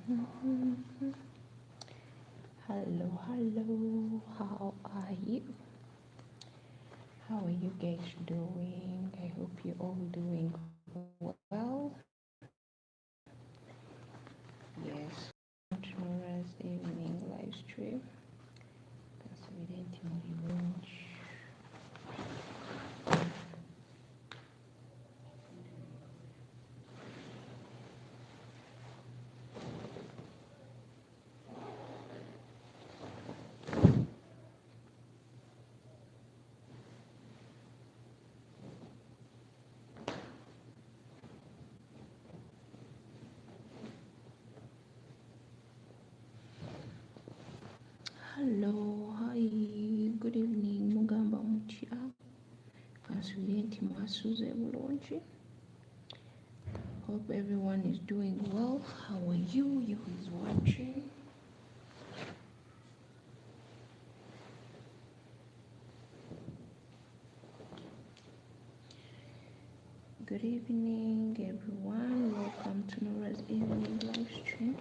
Hello, hello. How are you? How are you guys doing? I hope you're all doing well. Yes, Nora's evening live stream. Hello, hi, good evening, Mugamba Mutia. Consulenti Masuze Mulonji. Hope everyone is doing well. How are you? You who is watching? Good evening, everyone. Welcome to Nora's evening live stream.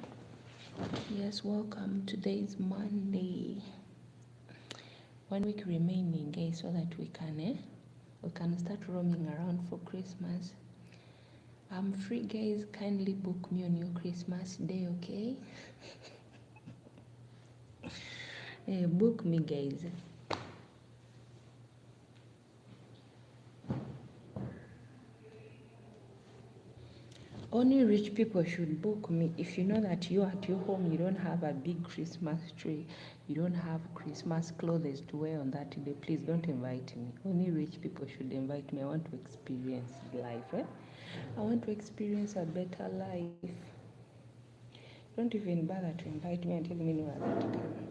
Yes, welcome. Today is Monday. 1 week remaining, guys, so that we can start roaming around for Christmas. I'm free, guys. Kindly book me on your Christmas day, okay? Book me, guys. Only rich people should book me. If you know that you at your home, you don't have a big Christmas tree, you don't have Christmas clothes to wear on that day, please don't invite me. Only rich people should invite me. I want to experience life. I want to experience a better life. Don't even bother to invite me and tell me no other to come.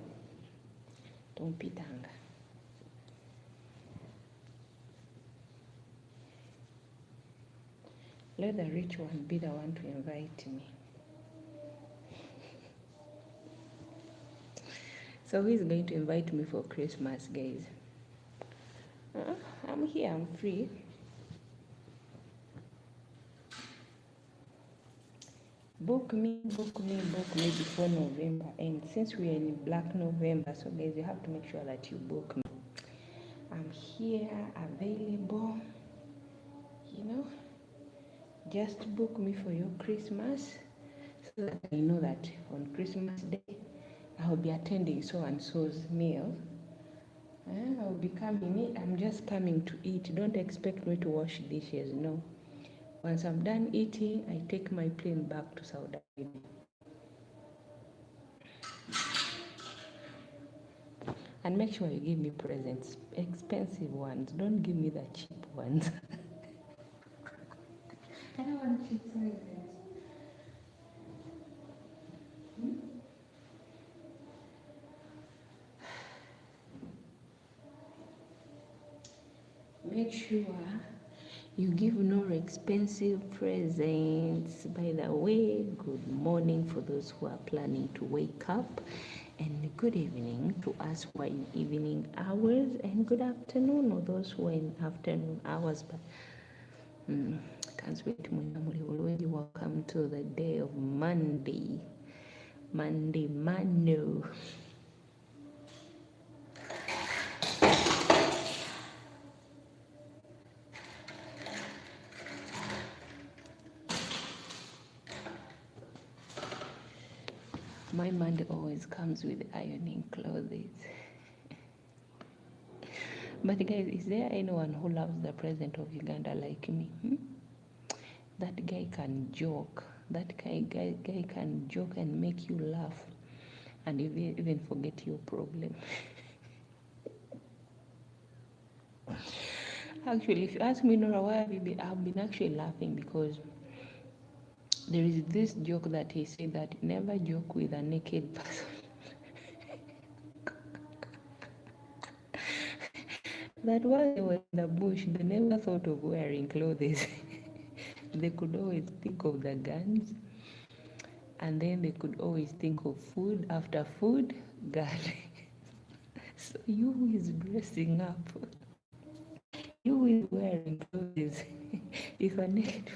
Don't pitanga. Let the rich one be the one to invite me. So who is going to invite me for Christmas, guys? I'm here, I'm free. Book me before November ends. Since we are in Black November, so guys, you have to make sure that you book me. I'm here, available, you know. Just book me for your Christmas so that I know that on Christmas Day I'll be attending so and so's meal. I'll be coming. I'm just coming to eat. Don't expect me to wash dishes, no. Once I'm done eating, I take my plane back to Saudi Arabia. And make sure you give me presents, expensive ones. Don't give me the cheap ones. I don't want cheap presents. Make sure you give no expensive presents. By the way, good morning for those who are planning to wake up, and good evening to us who are in evening hours, and good afternoon or those who are in afternoon hours. But can't wait. Welcome to the day of Monday. Monday, Mano. My Monday always comes with ironing clothes. But guys, is there anyone who loves the president of Uganda like me? That guy can joke. That guy can joke and make you laugh and even forget your problem. Actually, if you ask me, Nora, why have you been? I've been actually laughing because there is this joke that he said that never joke with a naked person. That while they were in the bush, they never thought of wearing clothes. They could always think of the guns, and then they could always think of food. After food, gun. So you who is dressing up, you who is wearing clothes, if a naked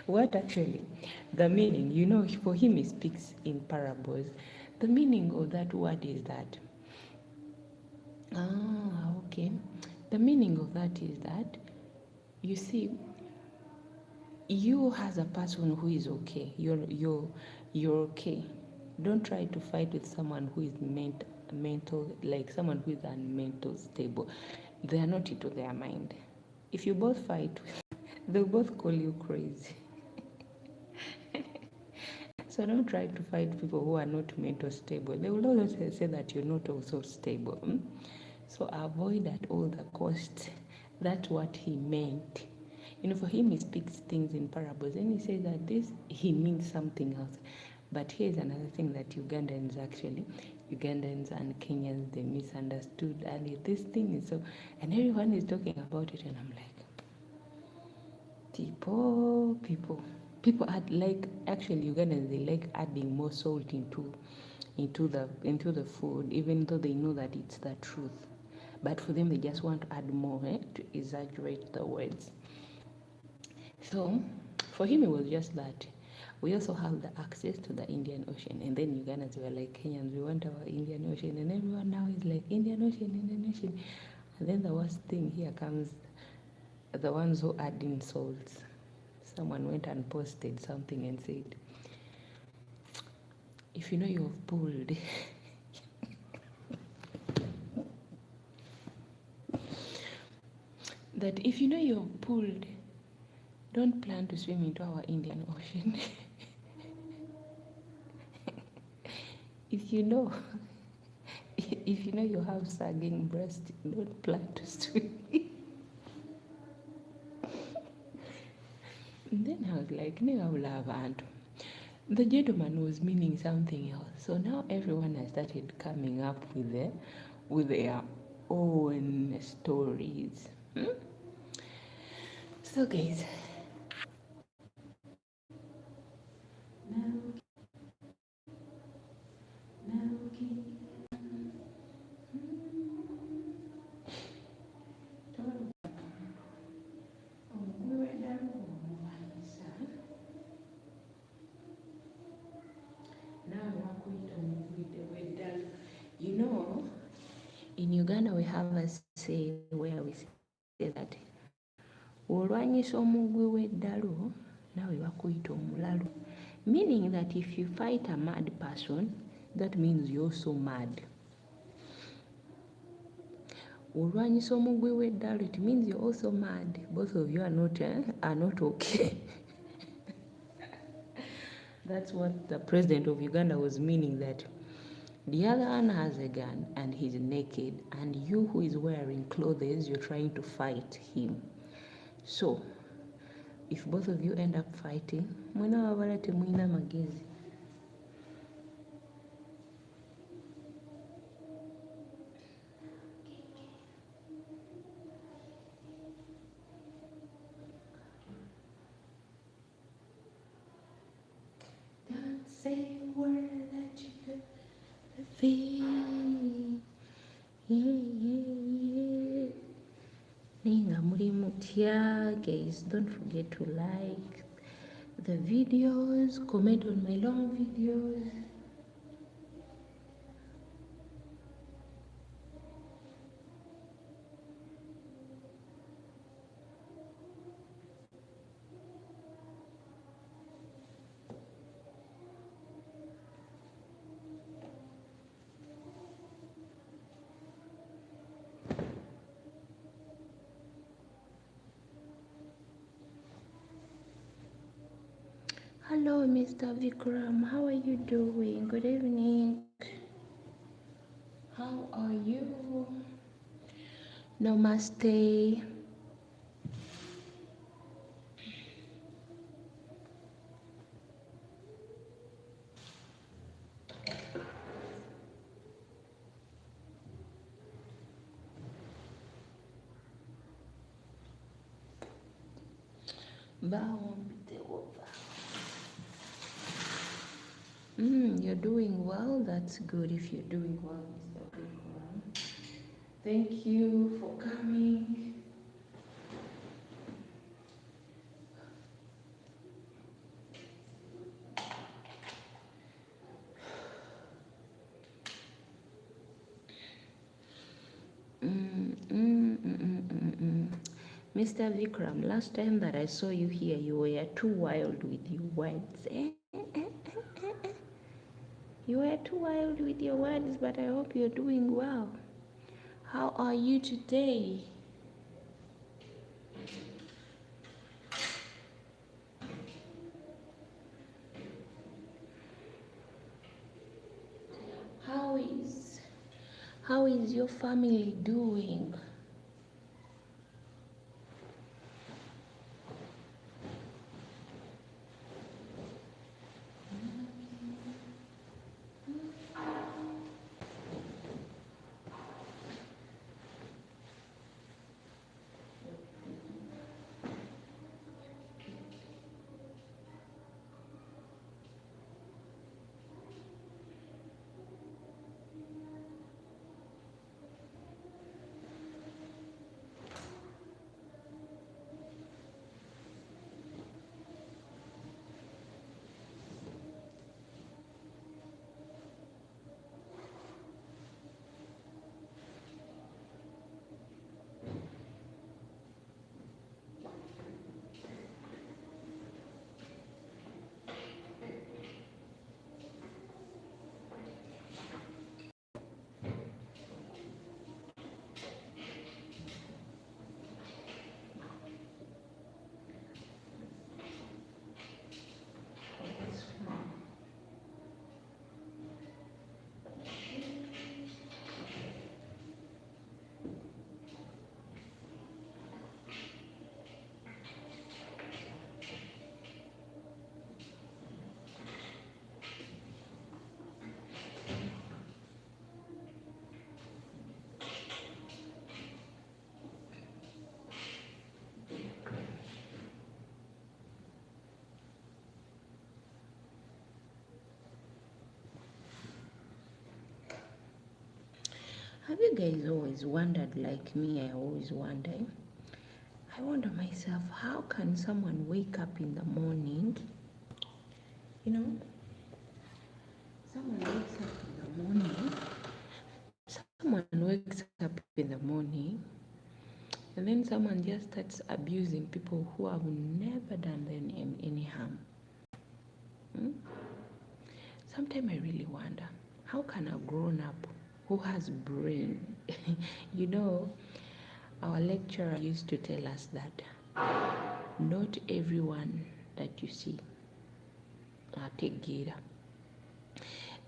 What actually, the meaning, you know, for him he speaks in parables. The meaning of that word is that, okay. The meaning of that is that, you see, you as a person who is okay, you're okay. Don't try to fight with someone who is mental, like someone who is unmental stable. They are not into their mind. If you both fight, they'll both call you crazy. So don't try to fight people who are not mental stable. They will always say that you're not also stable. So avoid at all the cost. That's what he meant. You know, for him, he speaks things in parables, and he says that this, he means something else. But here's another thing that Ugandans and Kenyans, they misunderstood. And this thing is so, and everyone is talking about it, and I'm like, people add, like, actually Ugandans, they like adding more salt into the food, even though they know that it's the truth. But for them, they just want to add more, to exaggerate the words. So for him, it was just that we also have the access to the Indian Ocean, and then Ugandans were like, Kenyans, we want our Indian Ocean, and everyone now is like, Indian Ocean. And then the worst thing, here comes the ones who add in salts. Someone went and posted something and said, if you know you've pulled that if you know you've pulled, don't plan to swim into our Indian Ocean. if you know you have sagging breast, don't plan to swim. And then I was like, the gentleman was meaning something else. So now everyone has started coming up with their own stories. So guys, you know, in Uganda we have a say where we say that olwanyisa omugwi w'eddalu naawe bakuyita omulalu, meaning that if you fight a mad person, that means you're also mad. Olwanyisa omugwi w'eddalu, it means you're also mad. Both of you are not okay. That's what the president of Uganda was meaning, that the other one has a gun and he's naked, and you who is wearing clothes, you're trying to fight him. So if both of you end up fighting, mwena wabala temwina magezi. Don't say a word that you could feel. Ninga muri mutya, guys. Don't forget to like the videos, comment on my long videos. Hello, Mr. Vikram. How are you doing? Good evening. How are you? Namaste. You're doing well. That's good if you're doing well, Mr. Vikram. Thank you for coming. Mr. Vikram, last time that I saw you here, you were too wild with your words. You were too wild with your words, but I hope you're doing well. How are you today? How is your family doing? Have you guys always wondered like me? I always wonder. I wonder myself, how can someone wake up in the morning? You know, someone wakes up in the morning. Someone wakes up in the morning, and then someone just starts abusing people who have never done them any harm. Sometimes I really wonder, how can a grown-up who has brain, you know, our lecturer used to tell us that not everyone that you see are tegera.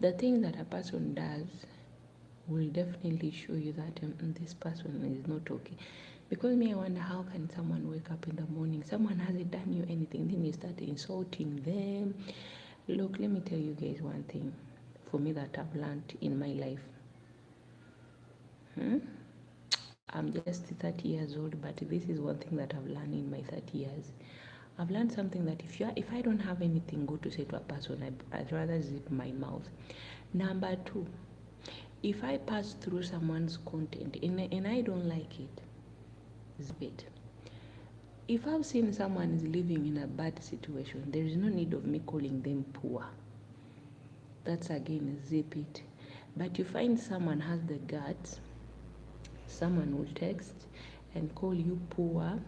The thing that a person does will definitely show you that this person is not okay. Because me, I wonder, how can someone wake up in the morning, someone hasn't done you anything, then you start insulting them. Look, let me tell you guys one thing for me that I've learned in my life. I'm just 30 years old, but this is one thing that I've learned in my 30 years. I've learned something that if I don't have anything good to say to a person, I'd rather zip my mouth. Number two, if I pass through someone's content and I don't like it, zip it. If I've seen someone is living in a bad situation, there is no need of me calling them poor. That's again, zip it. But you find someone has the guts, someone will text and call you poor,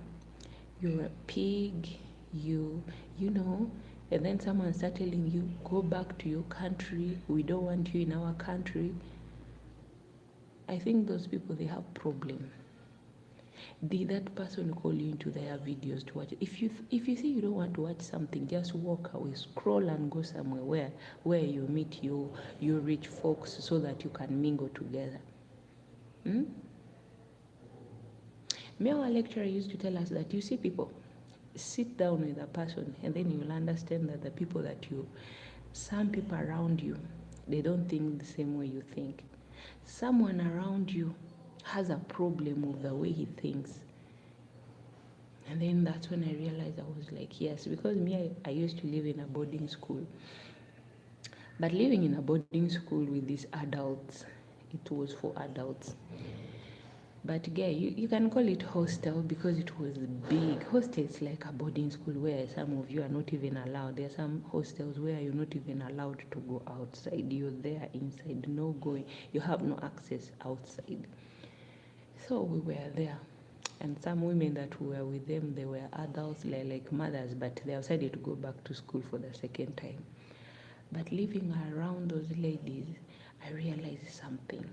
you're a pig, you know, and then someone start telling you, go back to your country, we don't want you in our country. I think those people, they have problem. Did that person call you into their videos to watch it? If you see you don't want to watch something, just walk away, scroll and go somewhere where you meet your rich folks so that you can mingle together. Me, our lecturer used to tell us that you see people, sit down with a person and then you'll understand that the people some people around you, they don't think the same way you think. Someone around you has a problem with the way he thinks. And then that's when I realized, I was like, yes, because me, I used to live in a boarding school. But living in a boarding school with these adults, it was for adults. But you can call it hostel because it was big. Hostel is like a boarding school where some of you are not even allowed. There are some hostels where you're not even allowed to go outside. You're there inside, no going. You have no access outside. So we were there. And some women that were with them, they were adults, like mothers, but they decided to go back to school for the second time. But living around those ladies, I realized something.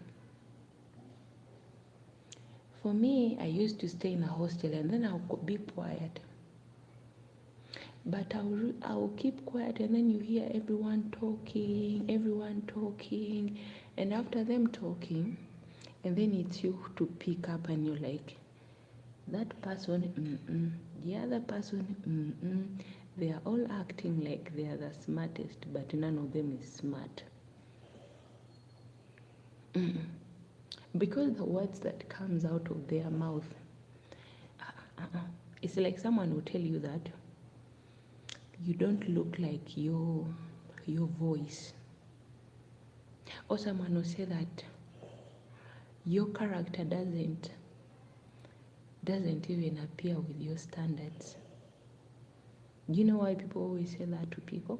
For me, I used to stay in a hostel and then I'll be quiet. But I'll keep quiet and then you hear everyone talking, and after them talking, and then it's you to pick up and you're like, that person, the other person, they are all acting like they are the smartest, but none of them is smart. Because the words that comes out of their mouth, it's like someone will tell you that you don't look like your voice, or someone will say that your character doesn't even appear with your standards. Do you know why people always say that to people?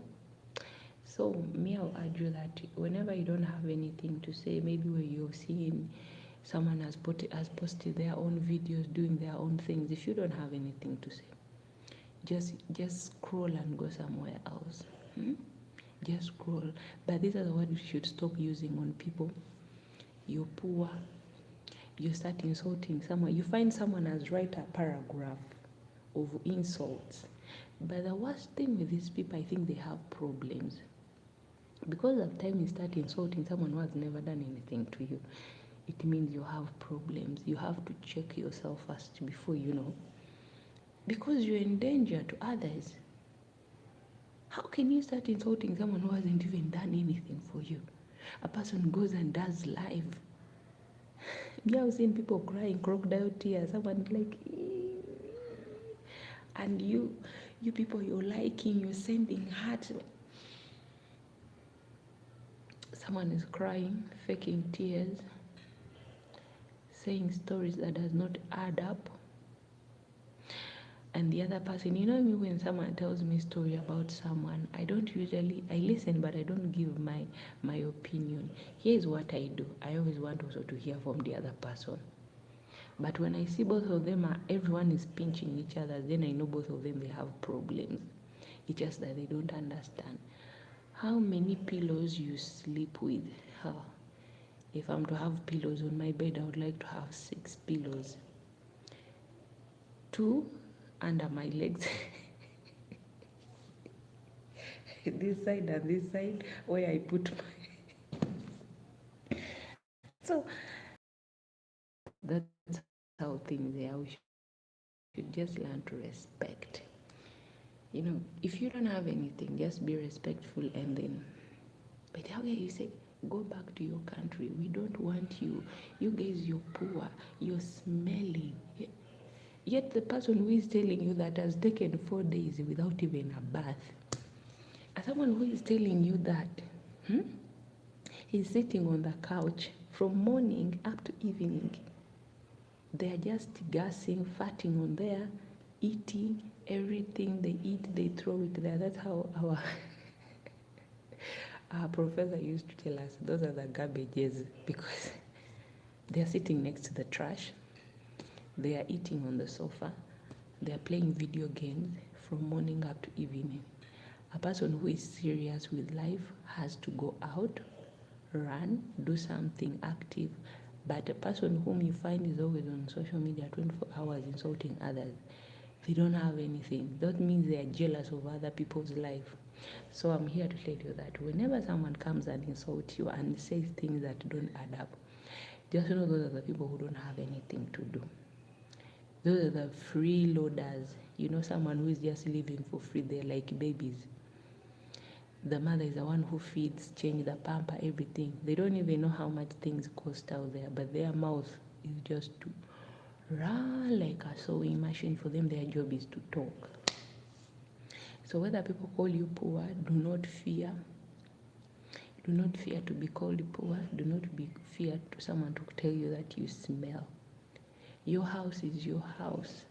So me, I'll argue that whenever you don't have anything to say, maybe where you're seeing someone has posted their own videos doing their own things, if you don't have anything to say, just scroll and go somewhere else. Just scroll. But these are the words you should stop using on people. You're poor. You start insulting someone. You find someone has write a paragraph of insults. But the worst thing with these people, I think they have problems. Because of the time you start insulting someone who has never done anything to you, it means you have problems. You have to check yourself first before you know. Because you're in danger to others. How can you start insulting someone who hasn't even done anything for you? A person goes and does live. Yeah, I've seen people crying crocodile tears. Someone like, and you people, you're liking, you're sending hearts. Someone is crying, faking tears, saying stories that does not add up. And the other person, you know me, when someone tells me a story about someone, I listen, but I don't give my opinion. Here's what I do. I always want also to hear from the other person. But when I see both of them, everyone is pinching each other, then I know both of them, they have problems. It's just that they don't understand. How many pillows you sleep with? If I'm to have pillows on my bed, I would like to have 6 pillows. 2 under my legs. This side and this side, where I put my... So, that's how things are. We should just learn to respect. You know, if you don't have anything, just be respectful and then... But how can you say, go back to your country? We don't want you. You guys, you're poor. You're smelling. Yet the person who is telling you that has taken 4 days without even a bath. As someone who is telling you that, he's sitting on the couch from morning up to evening. They're just gassing, farting on there, eating everything they eat, they throw it there. That's how our professor used to tell us, those are the garbages, because they're sitting next to the trash, they are eating on the sofa, they are playing video games from morning up to evening. A person who is serious with life has to go out, run, do something active. But a person whom you find is always on social media 24 hours insulting others, they don't have anything. That means they are jealous of other people's life. So I'm here to tell you that whenever someone comes and insults you and says things that don't add up, just know those are the people who don't have anything to do. Those are the freeloaders. You know, someone who is just living for free. They're like babies. The mother is the one who feeds, change the pamper, everything. They don't even know how much things cost out there, but their mouth is just to run like a sewing machine. For them, their job is to talk. So whether people call you poor, do not fear. Do not fear to be called poor. Do not fear to someone to tell you that you smell. Your house is your house.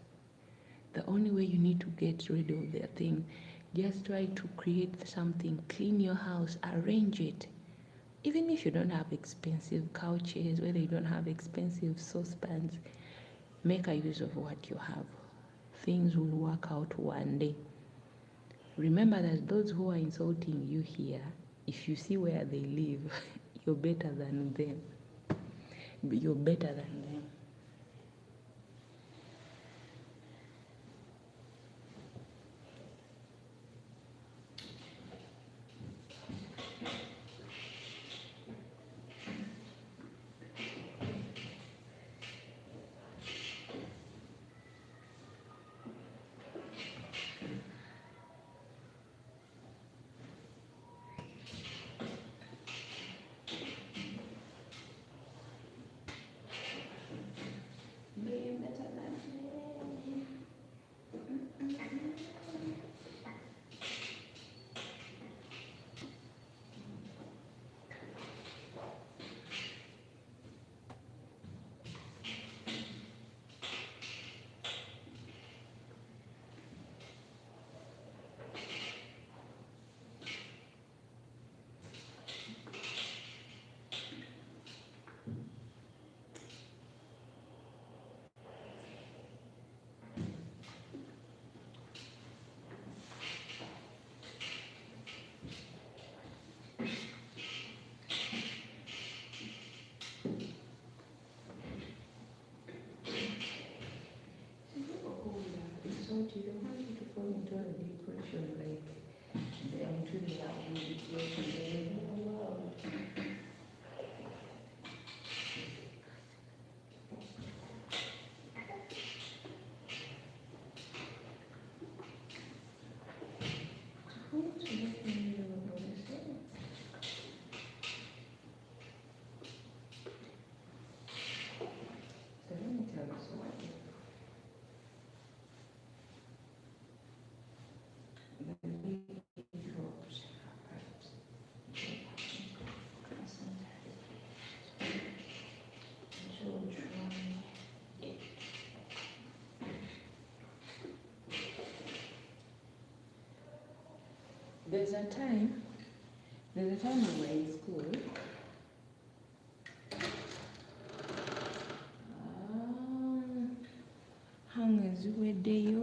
The only way you need to get rid of their thing, just try to create something, clean your house, arrange it. Even if you don't have expensive couches, whether you don't have expensive saucepans, Make a use of what you have. Things will work out one day. Remember that those who are insulting you here, if you see where they live, you're better than them. You're better than them. You don't want you to fall into a depression like into the world. There's a time we were in school. Hangers were there.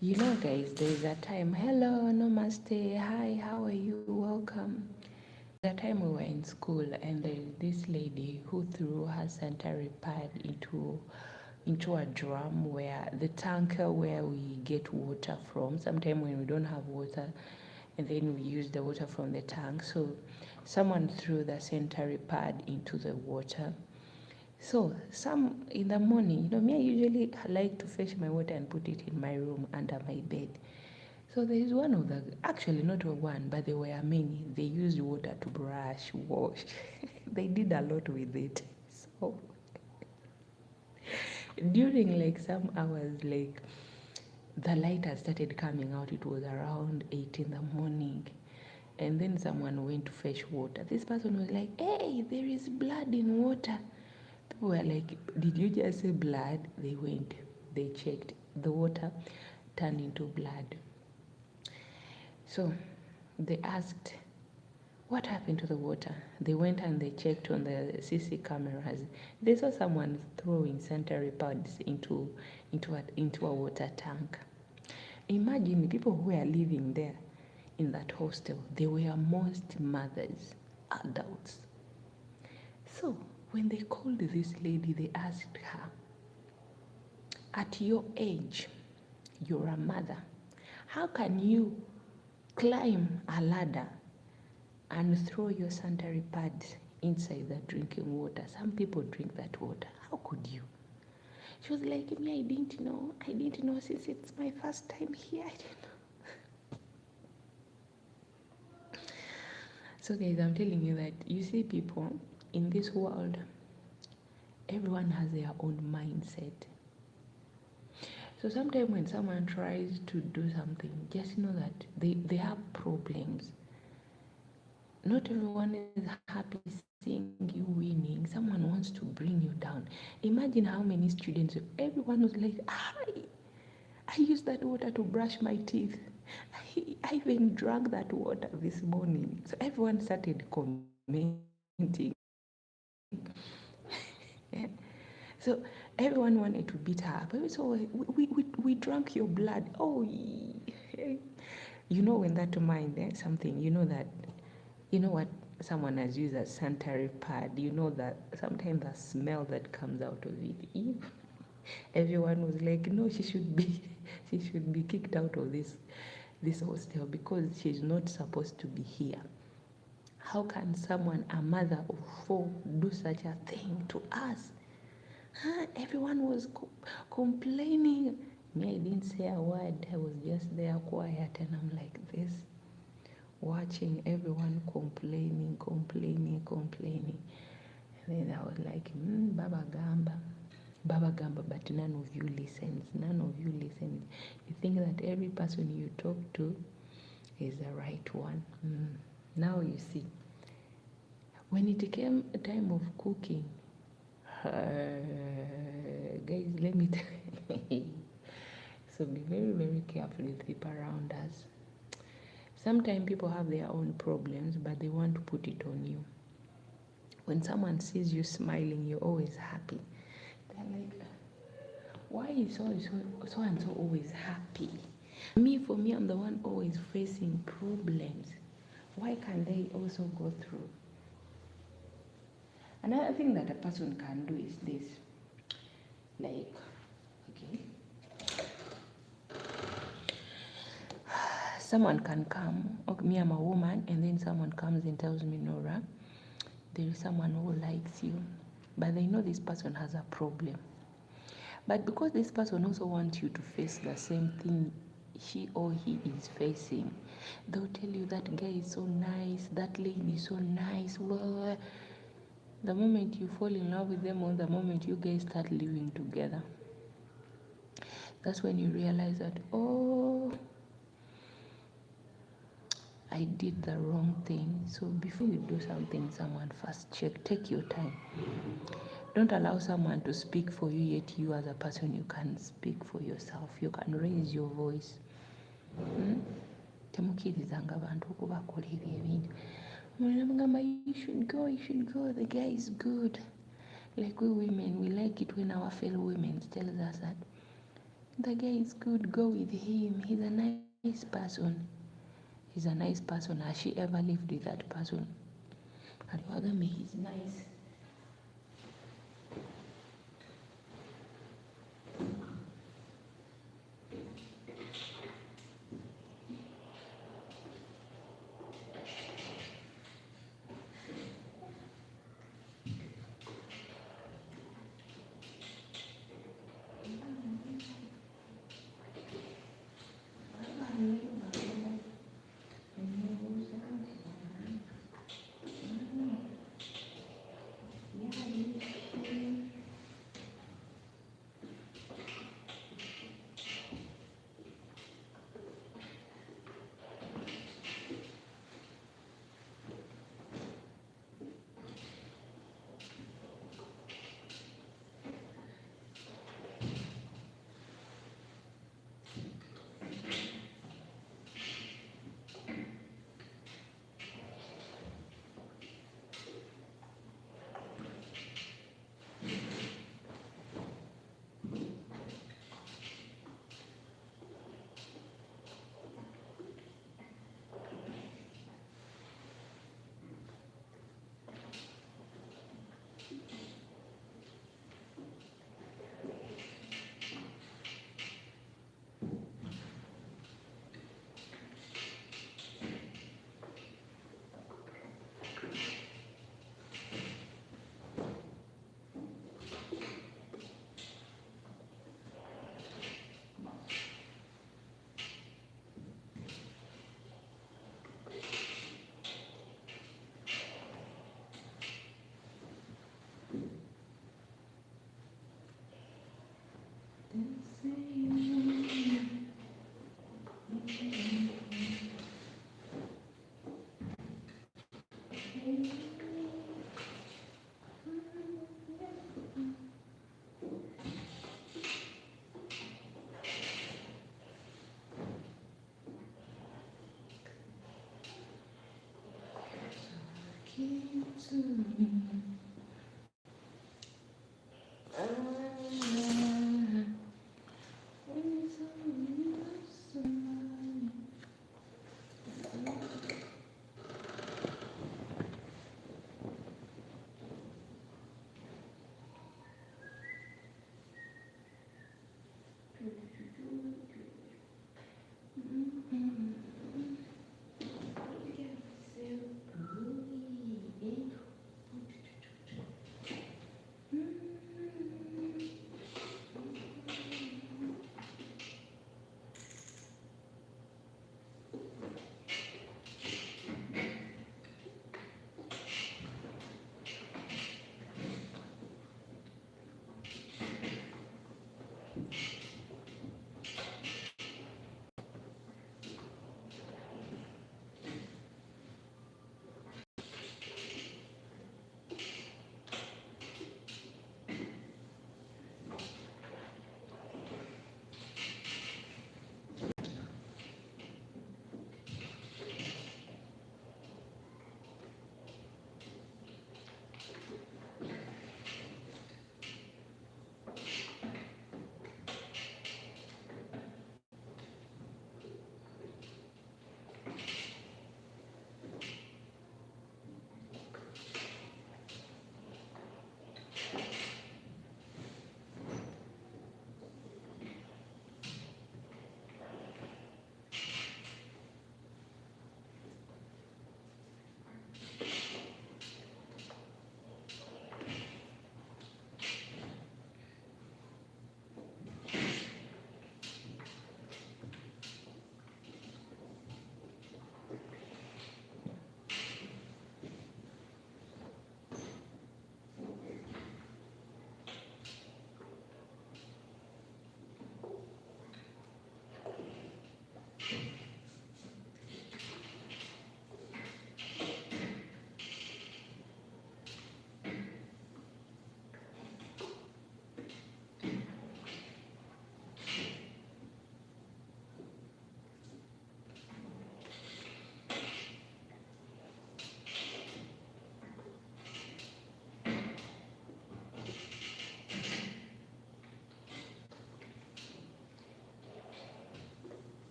You know, guys, there's a time. Hello, namaste. Hi, how are you? Welcome. The time we were in school, and there's this lady who threw her sanitary pad into a drum where the tanker where we get water from. Sometimes when we don't have water, and then we use the water from the tank. So someone threw the sanitary pad into the water. So some in the morning, me, I usually like to fetch my water and put it in my room under my bed. So there is one of the, actually not one, but there were many. They used water to brush, wash. They did a lot with it. So during like some hours, like the light had started coming out. It was around 8 in the morning. And then someone went to fetch water. This person was like, hey, there is blood in water. People were like, did you just say blood? They went, they checked. The water turned into blood. So they asked, what happened to the water? They went and they checked on the CC cameras. They saw someone throwing sanitary pads into a water tank. Imagine the people who were living there in that hostel. They were most mothers, adults. So when they called this lady, they asked her, at your age, you're a mother. How can you climb a ladder and throw your sanitary pads inside the drinking water? Some people drink that water. How could you? She was like, me, I didn't know. I didn't know since it's my first time here. I didn't know. So guys, I'm telling you that you see people in this world, everyone has their own mindset. So sometimes when someone tries to do something, just know that they have problems. Not everyone is happy seeing you winning. Someone wants to bring you down. Imagine how many students, everyone was like, I used that water to brush my teeth. I even drank that water this morning. So everyone started commenting. So everyone wanted to beat her up. So we drank your blood. Oh, you know when that mind, something, you know that, you know what someone has used as sanitary pad. You know that sometimes the smell that comes out of it. Everyone was like, no, she should be kicked out of this hostel because she's not supposed to be here. How can someone, a mother of 4, do such a thing to us? Everyone was complaining. Me, I didn't say a word. I was just there quiet, and I'm like this, watching everyone complaining. And then I was like, Baba Gamba, but none of you listens. You think that every person you talk to is the right one. Now you see, when it came a time of cooking, guys, let me tell you. So be very, very careful with people around us. Sometimes people have their own problems, but they want to put it on you. When someone sees you smiling, you're always happy. They're like, why is so and so always happy? For me, I'm the one always facing problems. Why can't they also go through? Another thing that a person can do is this. Like, okay, someone can come, okay, me, I'm a woman, and then someone comes and tells me, Nora, there is someone who likes you, but they know this person has a problem. But because this person also wants you to face the same thing she or he is facing, they'll tell you that guy is so nice, that lady is so nice. Well, the moment you fall in love with them, or the moment you guys start living together, that's when you realize that, oh, I did the wrong thing. So before you do something, someone first check, take your time. Don't allow someone to speak for you, yet you as a person, you can speak for yourself. You can raise your voice. Temukirizanga abantu okubakolera ebintu. Mugamba, you should go, the guy is good. Like we women, we like it when our fellow women tell us that the guy is good, go with him, he's a nice person. He's a nice person. Has she ever lived with that person? Aliwagame, he's nice.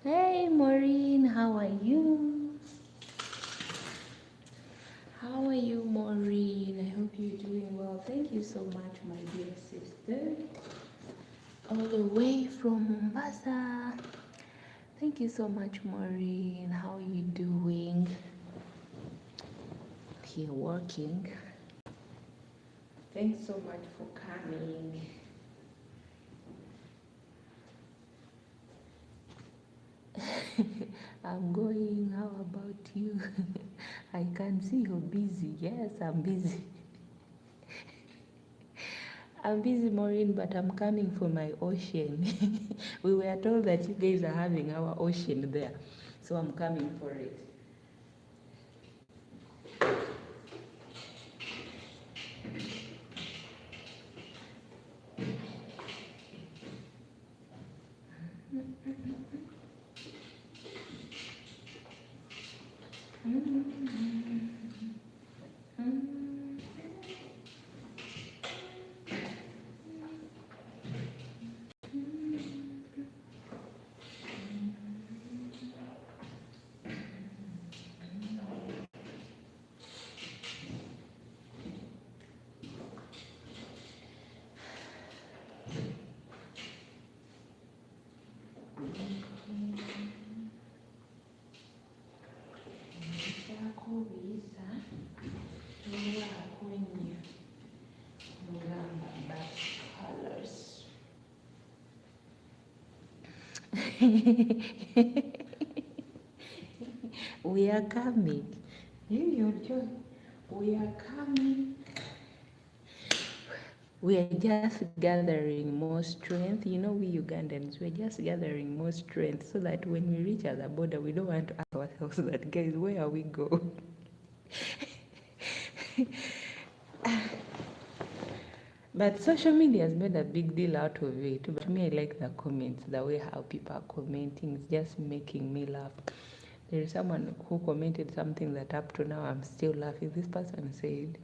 Hey Maureen, how are you? How are you, Maureen? I hope you're doing well. Thank you so much, my dear sister. All the way from Mombasa. Thank you so much, Maureen. How are you doing? Here working. Thanks so much for coming. I'm going. How about you? I can see you're busy. Yes, I'm busy. I'm busy, Maureen, but I'm coming for my ocean. We were told that you guys are having our ocean there, so I'm coming for it. We are coming. We are coming. We are just gathering more strength. You know, we Ugandans, we're just gathering more strength so that when we reach at the border, we don't want to ask ourselves that, guys, where are we going? But social media has made a big deal out of it. But me, I like the comments, the way how people are commenting. It's just making me laugh. There is someone who commented something that up to now I'm still laughing. This person said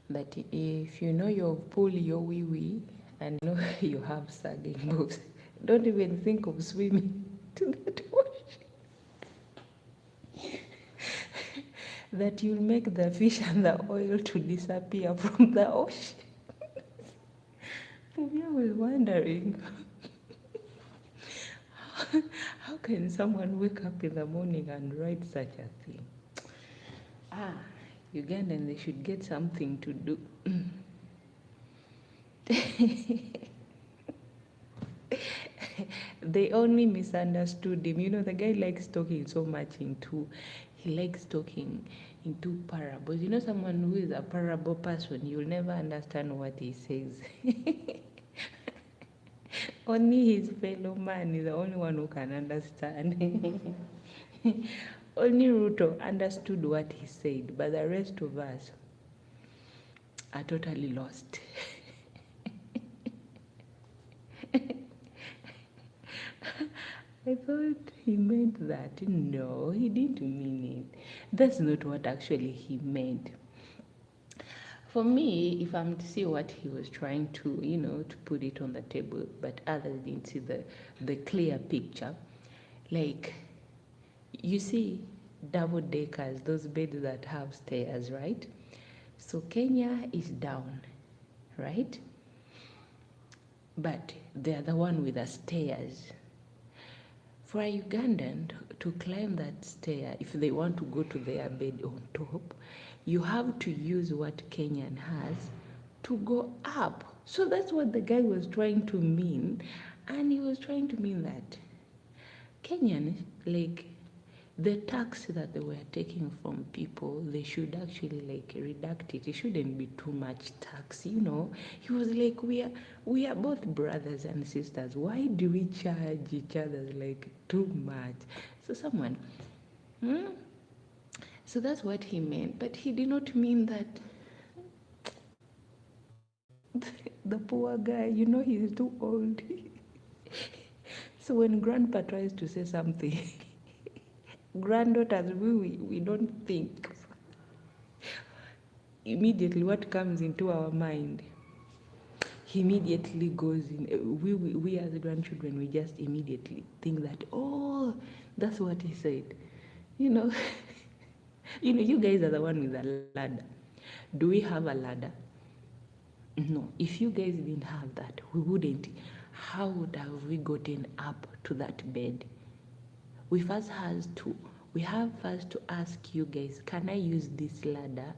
that if you know your pull your wee wee and you know you have sagging boobs, don't even think of swimming to that ocean. That you'll make the fish and the oil to disappear from the ocean. For me, I was wondering, how can someone wake up in the morning and write such a thing? Ugandan, they should get something to do. They only misunderstood him. You know, the guy likes talking so much he likes talking into parables. You know, someone who is a parable person, you'll never understand what he says. Only his fellow man is the only one who can understand. Only Ruto understood what he said, but the rest of us are totally lost. I thought he meant that. No, he didn't mean it. That's not what actually he meant. For me, if I'm to see what he was trying to, to put it on the table, but others didn't see the clear picture. Like, you see double deckers, those beds that have stairs, right? So Kenya is down, right? But they're the one with the stairs. For a Ugandan to climb that stair, if they want to go to their bed on top, you have to use what Kenyan has to go up. So that's what the guy was trying to mean. And he was trying to mean that Kenyan, like, the tax that they were taking from people, they should actually like redact it. It shouldn't be too much tax, you know. He was like, we are both brothers and sisters. Why do we charge each other like too much? So so that's what he meant. But he did not mean that the poor guy, he's too old. So when grandpa tries to say something, granddaughters, we don't think. Immediately what comes into our mind, he immediately goes in. We as grandchildren, we just immediately think that, oh, that's what he said. You guys are the one with the ladder. Do we have a ladder? No. If you guys didn't have that, we wouldn't. How would have we gotten up to that bed? We have first to ask you guys, can I use this ladder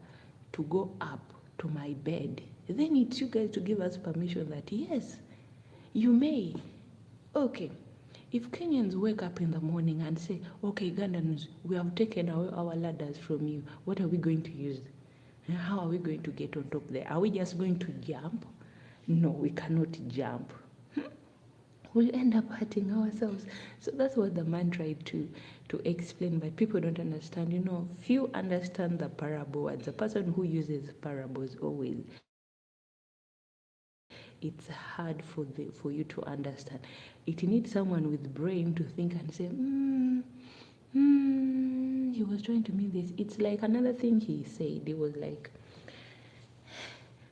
to go up to my bed? Then it's you guys to give us permission that yes, you may. Okay. If Kenyans wake up in the morning and say, okay, Ugandans, we have taken away our ladders from you, what are we going to use? How are we going to get on top there? Are we just going to jump? No, we cannot jump. We'll end up hurting ourselves. So that's what the man tried to explain, but people don't understand. Few understand the parable words. The person who uses parables always, it's hard for you to understand. It needs someone with brain to think and say, he was trying to mean this. It's like another thing he said. It was like,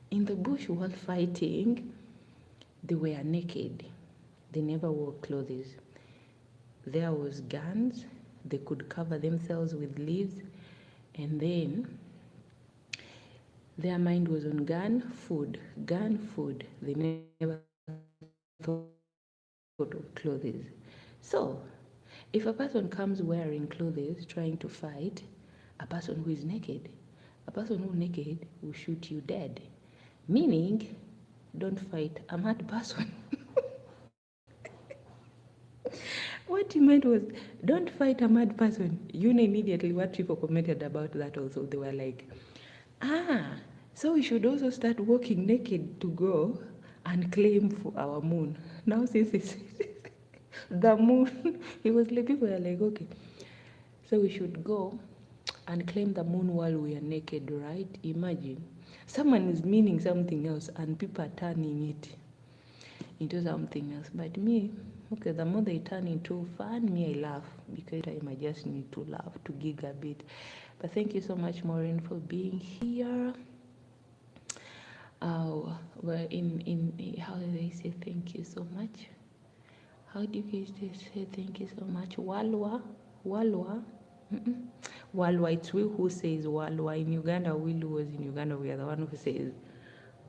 in the bush while fighting, they were naked. They never wore clothes. There was guns. They could cover themselves with leaves. And then their mind was on gun, food. They never thought of clothes. So, if a person comes wearing clothes trying to fight a person who is naked, a person who is naked will shoot you dead. Meaning, don't fight a mad person. What he meant was, don't fight a mad person. You know, immediately what people commented about that also, they were like, ah, so we should also start walking naked to go and claim for our moon. Now since it's the moon, it was like people were like, okay, so we should go and claim the moon while we are naked, right? Imagine. Someone is meaning something else and people are turning it into something else. But me, okay, the more they turn into fun, me, I laugh because time I just need to laugh, to gig a bit. But thank you so much, Maureen, for being here. Well, how do they say thank you so much? How do you guys say thank you so much? Walwa, walwa. Mm-mm. Walwa, it's we who says walwa. In Uganda, Willu was in Uganda, we are the one who says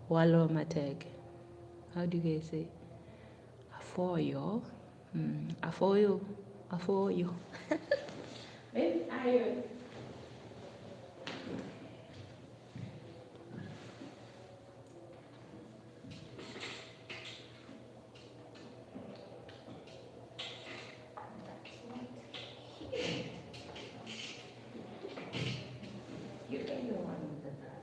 walwa mateg. How do you guys say? Afoyo. Afoyo. Afoyo. Maybe I. You can go on with that.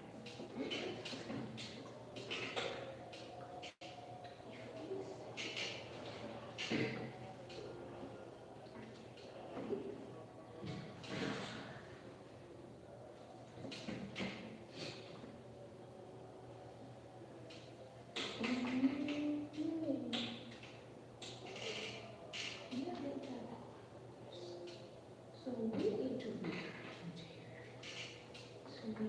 So we need to be. So we.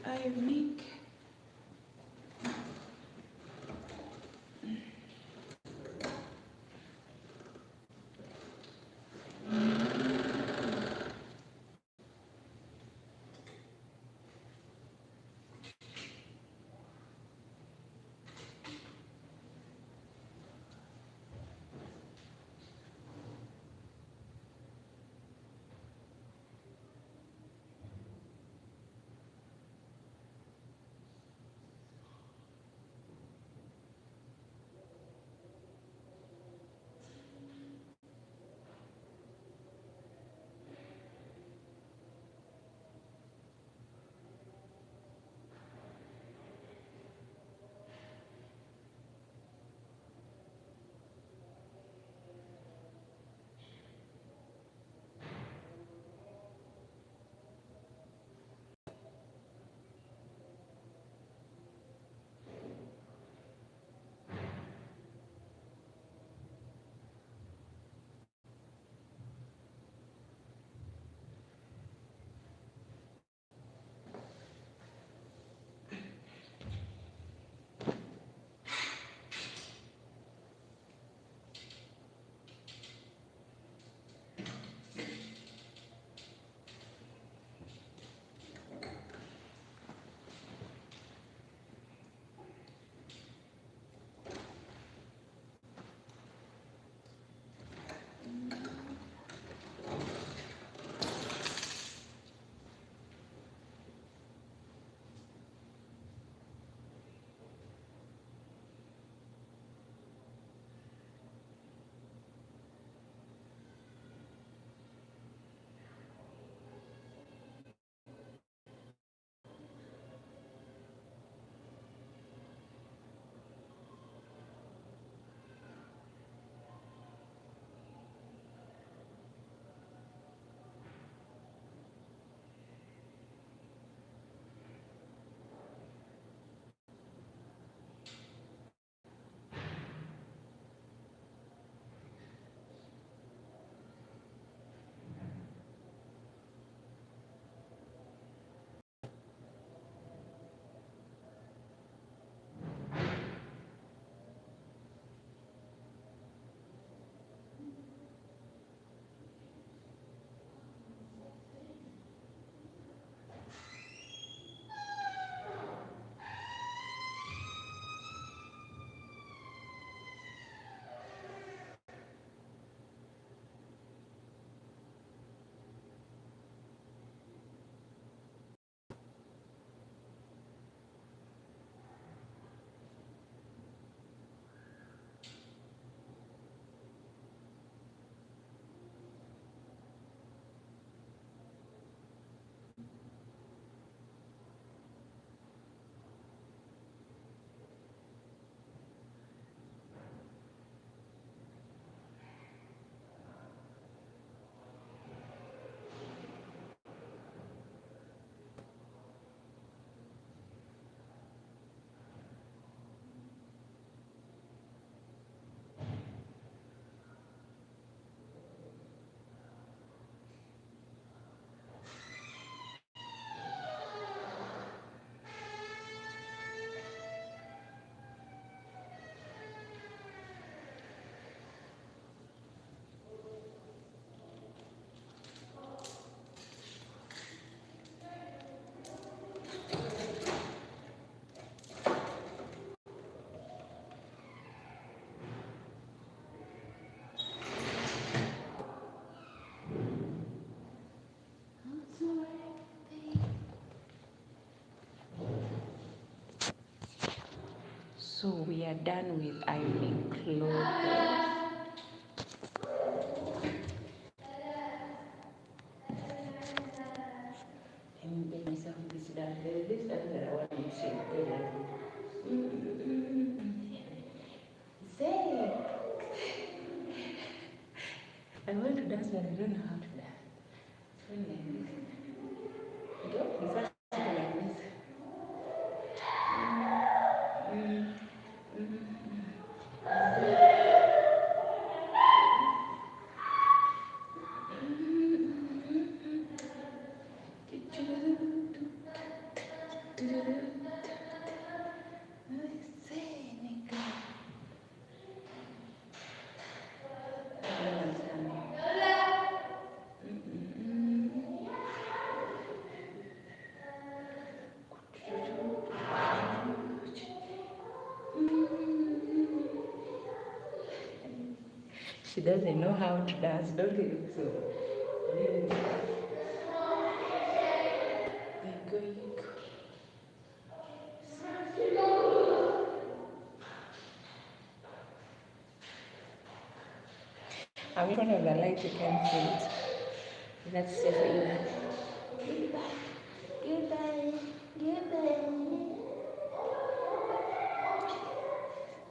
ironing. So we are done with ironing clothes. Let me get myself this done. There is this done that I want to see. Say, I want to dance, but I don't know how to dance. Turn like this. Go. You first go like this. She doesn't know how to dance, don't you think so? There you go, you go. I'm in front of the light, you can see it. That's safe for you. Goodbye. Goodbye. Goodbye.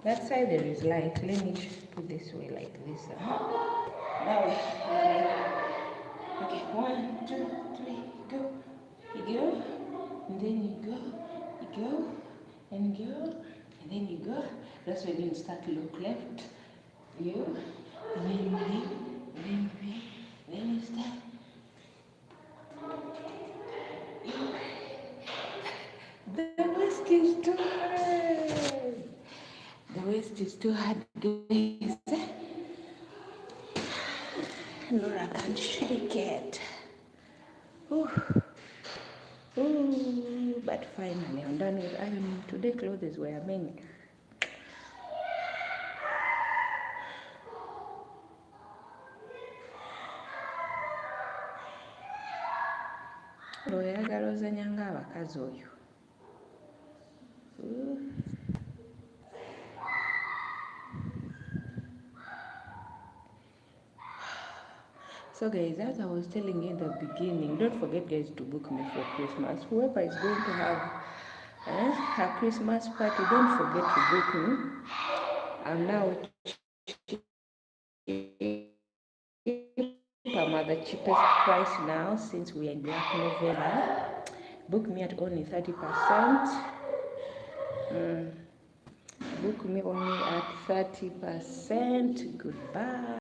That side there is light. Let me put this way like this. Now, okay, 1, 2, 3, go. You go, and then you go, and go, and then you go. That's when you start to look left. You, and then you leave, and then you start. The waist is too hard. The waist is too hard, guys. Nora can't shake it. Ooh. Ooh, but finally I'm done with ironing. Today clothes were many. Oyagala ozanya ng'abakazi oyo. So guys, as I was telling you in the beginning, don't forget guys to book me for Christmas. Whoever is going to have a Christmas party, don't forget to book me. I'm now I'm at the cheapest price now since we are in Black November. Book me at only 30%. Book me only at 30%. Goodbye.